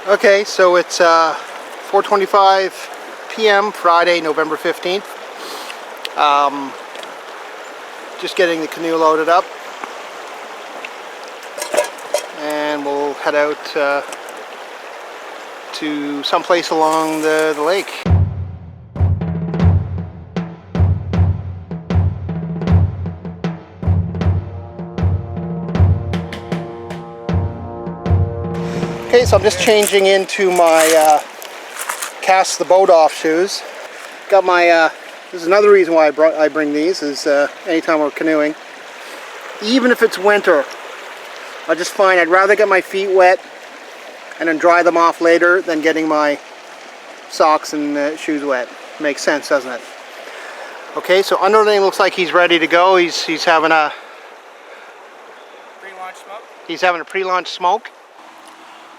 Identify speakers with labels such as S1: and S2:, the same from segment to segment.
S1: Okay, so it's 4:25 p.m. Friday, November 15th. Just getting the canoe loaded up, and we'll head out to someplace along the lake. Okay, so I'm just changing into my cast the boat off shoes. Got my, this is another reason why I bring these, is anytime we're canoeing. Even if it's winter, I just find I'd rather get my feet wet and then dry them off later than getting my socks and shoes wet. Makes sense, doesn't it? Okay, so Underling looks like he's ready to go. He's having a
S2: pre-launch smoke.
S1: He's having a pre-launch smoke.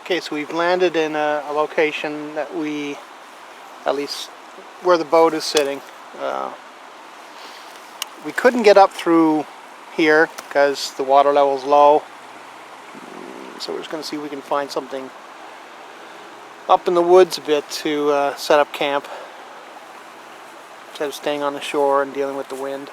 S1: Okay, so we've landed in a location that at least where the boat is sitting. We couldn't get up through here because the water level's low. So we're just going to see if we can find something up in the woods a bit to set up camp instead of staying on the shore and dealing with the wind.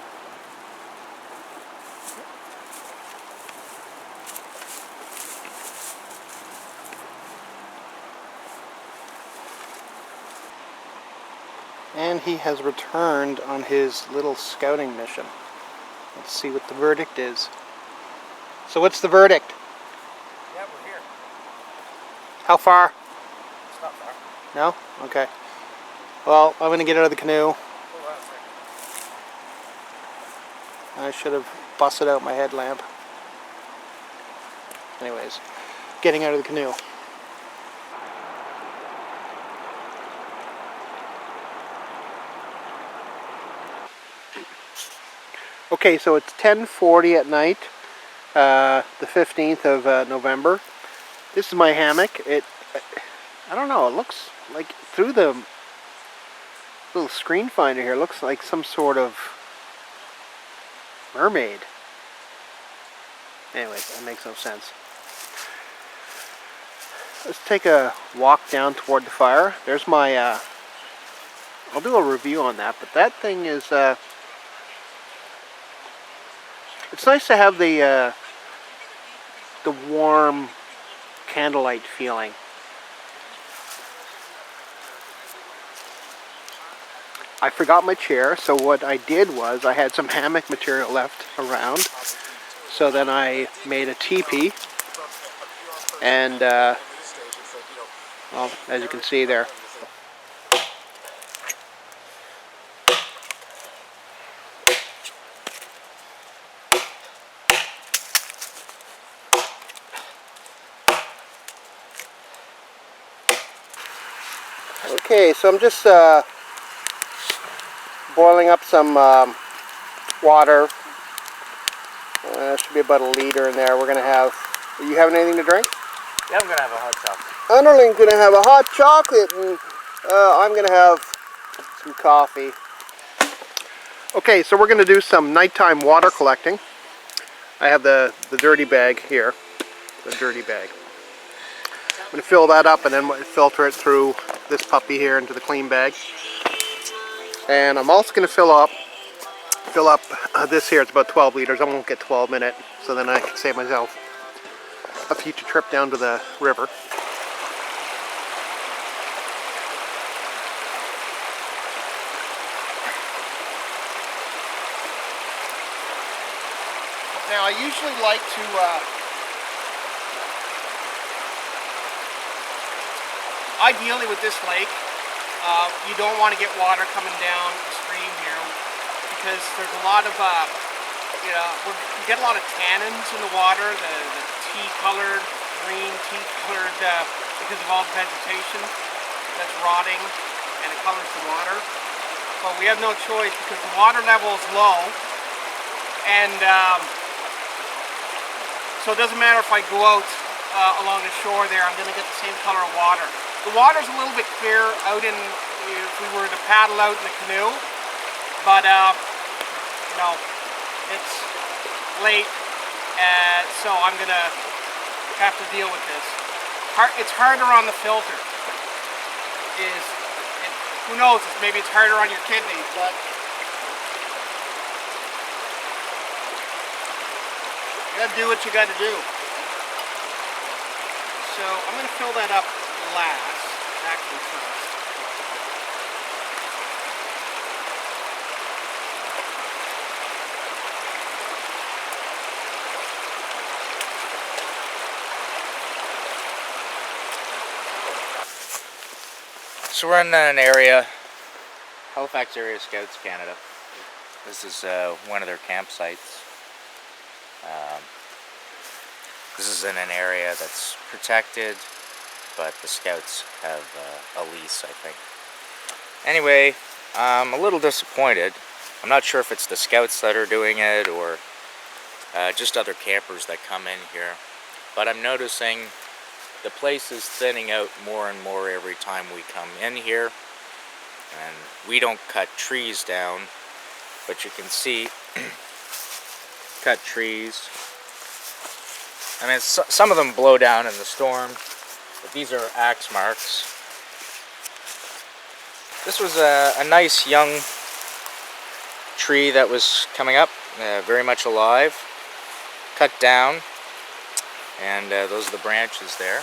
S1: And he has returned on his little scouting mission. Let's see what the verdict is. So what's the verdict?
S2: Yeah, we're here.
S1: How far?
S2: It's not far.
S1: No? Okay. Well, I'm going to get out of the canoe.
S2: Hold on a second.
S1: I should have busted out my headlamp. Anyways, getting out of the canoe. Okay, so it's 10:40 at night, the 15th of November. This is my hammock. I don't know, it looks like through the little screen finder here, it looks like some sort of mermaid. Anyways, that makes no sense. Let's take a walk down toward the fire. There's my, I'll do a review on that, but that thing is, it's nice to have the warm candlelight feeling. I forgot my chair, so what I did was I had some hammock material left around. So then I made a teepee, and well, as you can see there. Okay, so I'm just boiling up some water. Should be about a liter in there. We're going to have... Are you having anything to drink?
S2: Yeah, I'm going to have a hot chocolate.
S1: Underling's going to have a hot chocolate, and I'm going to have some coffee. Okay, so we're going to do some nighttime water collecting. I have the dirty bag here. The dirty bag. I'm going to fill that up and then filter it through this puppy here into the clean bag. And I'm also going to fill up this here. It's about 12 liters. I won't get 12 in it, so then I can save myself a future trip down to the river. Now I usually like to ideally with this lake, you don't want to get water coming down the stream here because there's a lot of, you get a lot of tannins in the water, the tea-colored, green tea-colored, because of all the vegetation that's rotting and it colors the water. But we have no choice because the water level is low, and so it doesn't matter if I go out along the shore there, I'm going to get the same color of water. The water's a little bit clearer out in, if we were to paddle out in the canoe, but you know, it's late, so I'm going to have to deal with this.
S2: It's harder on the filter. Who knows? Maybe it's harder on your kidneys, but you gotta do what you gotta do. So I'm gonna fill that up last, actually first. So we're in an area, Halifax Area Scouts Canada. This is one of their campsites. This is in an area that's protected, but the Scouts have a lease, I think. Anyway, I'm a little disappointed. I'm not sure if it's the Scouts that are doing it or just other campers that come in here. But I'm noticing the place is thinning out more and more every time we come in here. And we don't cut trees down, but you can see cut trees. I mean, some of them blow down in the storm, but these are axe marks. This was a nice young tree that was coming up, very much alive, cut down, and those are the branches there.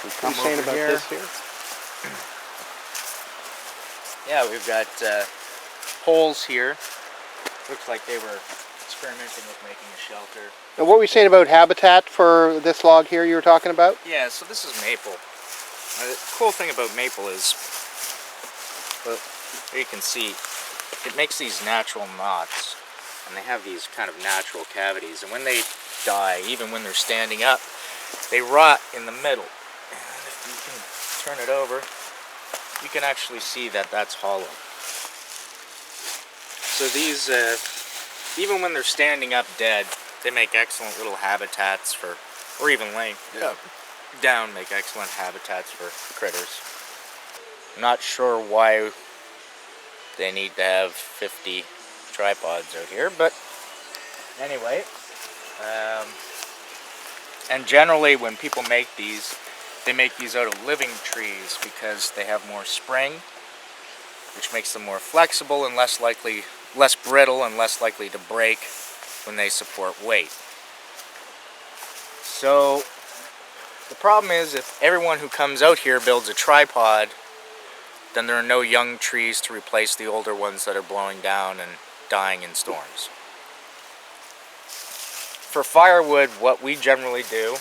S2: We come
S1: What are you saying
S2: over
S1: about
S2: here.
S1: this here?
S2: Yeah, we've got poles here. Looks like they were experimenting with making a shelter.
S1: And what were you saying about habitat for this log here you were talking about?
S2: Yeah, so this is maple. The cool thing about maple is, well, here you can see, it makes these natural knots, and they have these kind of natural cavities. And when they die, even when they're standing up, they rot in the middle. And if you can turn it over, you can actually see that that's hollow. So these, even when they're standing up dead, they make excellent little habitats for, or even laying down, make excellent habitats for critters. I'm not sure why they need to have 50 tripods out here, but anyway. And generally when people make these, they make these out of living trees because they have more spring, which makes them more flexible and less brittle and less likely to break when they support weight. So the problem is, if everyone who comes out here builds a tripod, then there are no young trees to replace the older ones that are blowing down and dying in storms. For firewood, what we generally do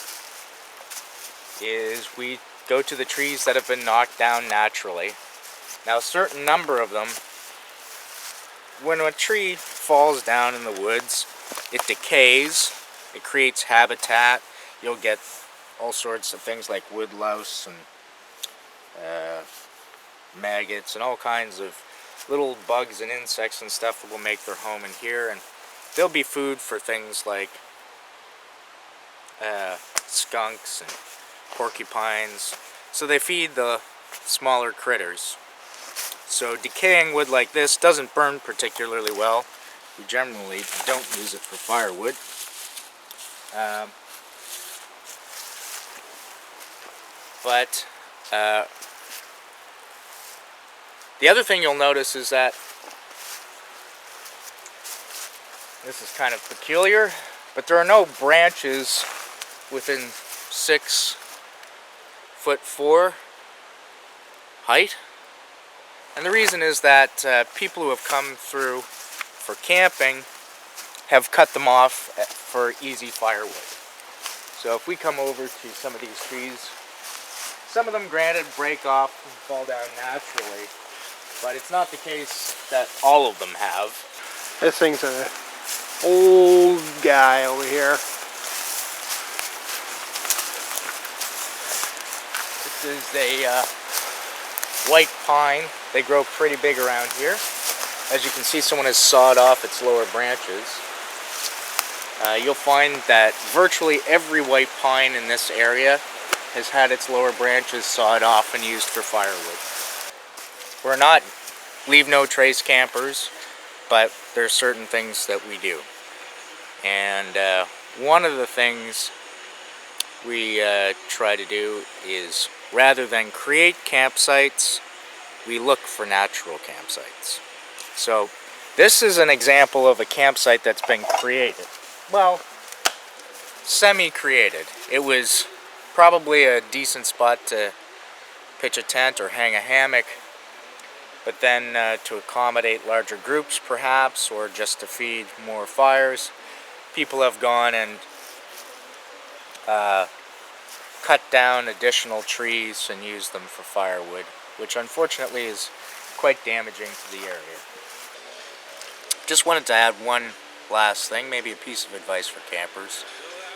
S2: is we go to the trees that have been knocked down naturally. Now, a certain number of them, when a tree falls down in the woods, it decays, it creates habitat. You'll get all sorts of things like wood louse and maggots and all kinds of little bugs and insects and stuff that will make their home in here, and they'll be food for things like skunks and porcupines. So they feed the smaller critters. So decaying wood like this doesn't burn particularly well. We generally don't use it for firewood. But the other thing you'll notice is that this is kind of peculiar, but there are no branches within 6'4" height. And the reason is that people who have come through for camping have cut them off for easy firewood. So if we come over to some of these trees, some of them, granted, break off and fall down naturally, but it's not the case that all of them have.
S1: This thing's an old guy over here.
S2: This is a white pine. They grow pretty big around here. As you can see, someone has sawed off its lower branches. You'll find that virtually every white pine in this area has had its lower branches sawed off and used for firewood. We're not leave no trace campers, but there are certain things that we do. And one of the things we try to do is, rather than create campsites, we look for natural campsites. So this is an example of a campsite that's been created. Well, semi-created. It was probably a decent spot to pitch a tent or hang a hammock, but then to accommodate larger groups perhaps, or just to feed more fires, people have gone and cut down additional trees and used them for firewood, which unfortunately is quite damaging to the area. Just wanted to add one last thing, maybe a piece of advice for campers.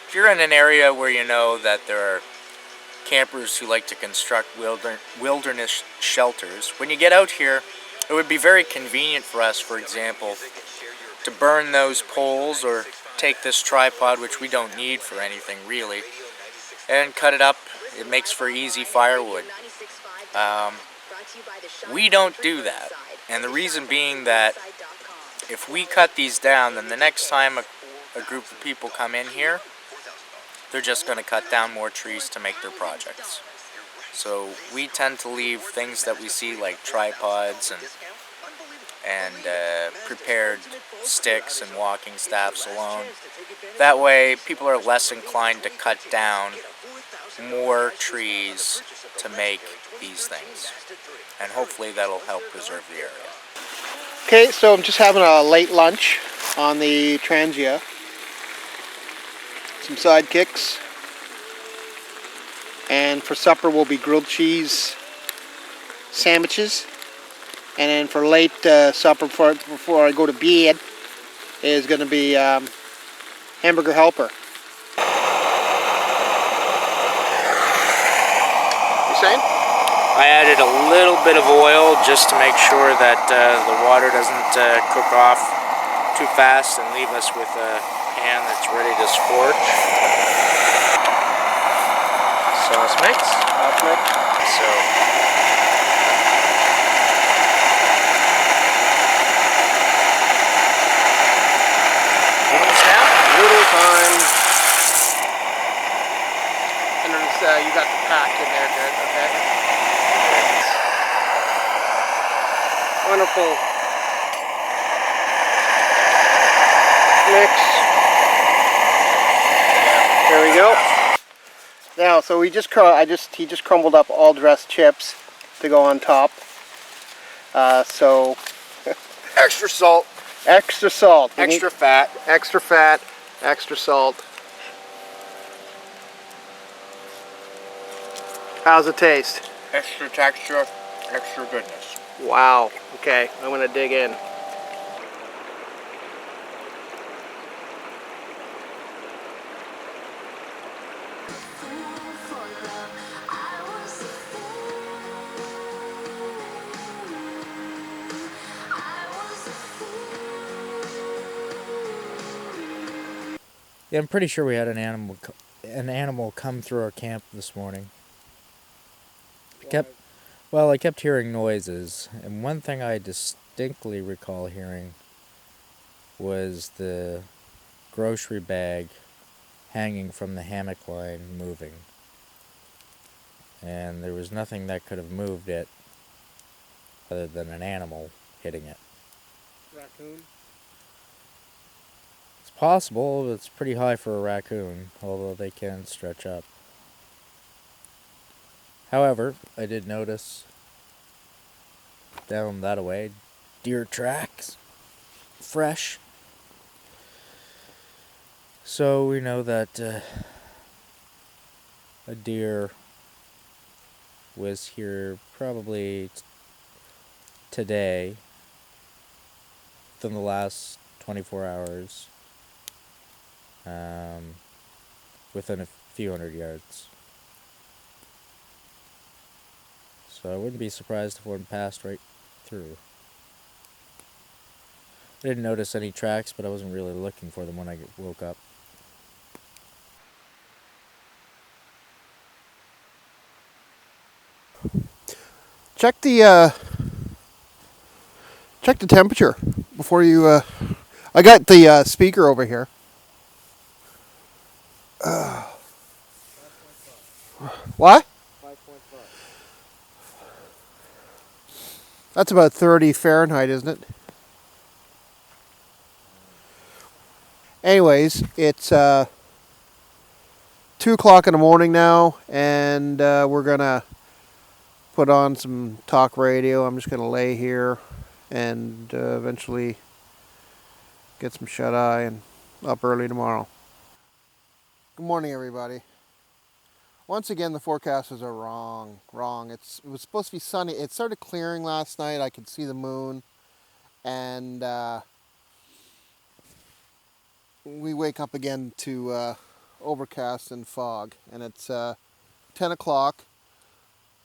S2: If you're in an area where you know that there are campers who like to construct wilderness shelters, when you get out here, it would be very convenient for us, for example, to burn those poles or take this tripod, which we don't need for anything really, and cut it up. It makes for easy firewood. We don't do that, and the reason being that if we cut these down, then the next time a group of people come in here, they're just going to cut down more trees to make their projects. So we tend to leave things that we see like tripods and prepared sticks and walking staffs alone. That way people are less inclined to cut down more trees to make these things. And hopefully that'll help preserve the area.
S1: Okay, so I'm just having a late lunch on the Transia. Some sidekicks. And for supper will be grilled cheese sandwiches. And then for late supper before I go to bed is going to be hamburger helper. You saying?
S2: I added a little bit of oil just to make sure that the water doesn't cook off too fast and leave us with a pan that's ready to scorch. Sauce mix. So noodles now.
S1: Noodle time. And then you got the pack in there, good, okay? Wonderful mix. There we go. Now, so he just crumbled up all dressed chips to go on top. So
S2: extra salt,
S1: extra salt,
S2: extra fat,
S1: extra salt. How's it taste?
S2: extra texture, extra goodness.
S1: Wow. Okay, I'm gonna dig in.
S2: Yeah, I'm pretty sure we had an animal come through our camp this morning. I kept hearing noises, and one thing I distinctly recall hearing was the grocery bag hanging from the hammock line moving. And there was nothing that could have moved it other than an animal hitting it.
S1: Raccoon?
S2: It's possible, but it's pretty high for a raccoon, although they can stretch up. However, I did notice down that way deer tracks, fresh. So we know that a deer was here probably today, within the last 24 hours, within a few hundred yards. So I wouldn't be surprised if one passed right through. I didn't notice any tracks, but I wasn't really looking for them when I woke up.
S1: Check the temperature before you. I got the speaker over here. What?
S2: 5.5.
S1: That's about 30 Fahrenheit, isn't it? Anyways, it's 2 o'clock in the morning now, and we're gonna put on some talk radio. I'm just gonna lay here and eventually get some shut-eye and up early tomorrow. Good morning, everybody. Once again, the forecasters are wrong. It was supposed to be sunny. It started clearing last night. I could see the moon, and we wake up again to overcast and fog. And it's 10 o'clock.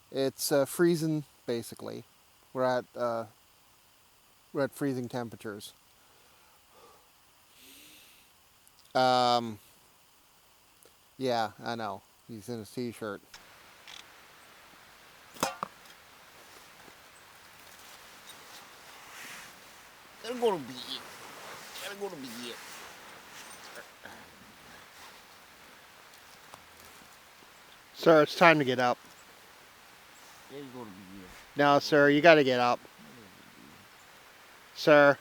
S1: It's freezing, basically. We're at freezing temperatures. Yeah, I know. He's in a t-shirt. Gotta go to bed. Gotta go to bed. Sir, it's time to get up.
S2: Yeah, you go to bed.
S1: No, sir, you gotta get up. Sir.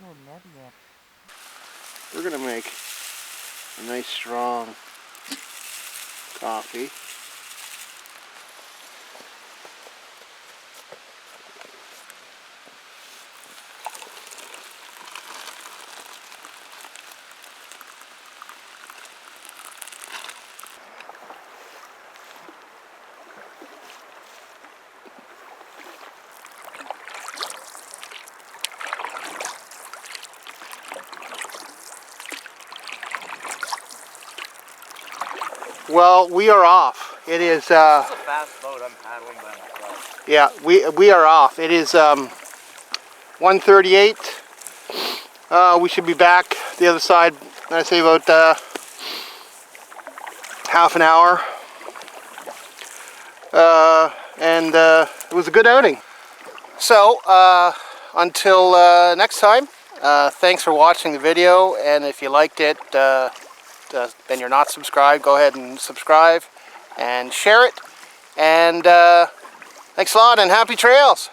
S2: No, not yet.
S1: We're gonna make a nice strong coffee. Well, we are off. It is
S2: It's a fast boat. I'm paddling by myself.
S1: yeah, we are off. It is 1:38. We should be back the other side, I'd say about half an hour. And it was a good outing. So, until next time, thanks for watching the video, and if you liked it, then you're not subscribed, go ahead and subscribe and share it. And thanks a lot, and happy trails!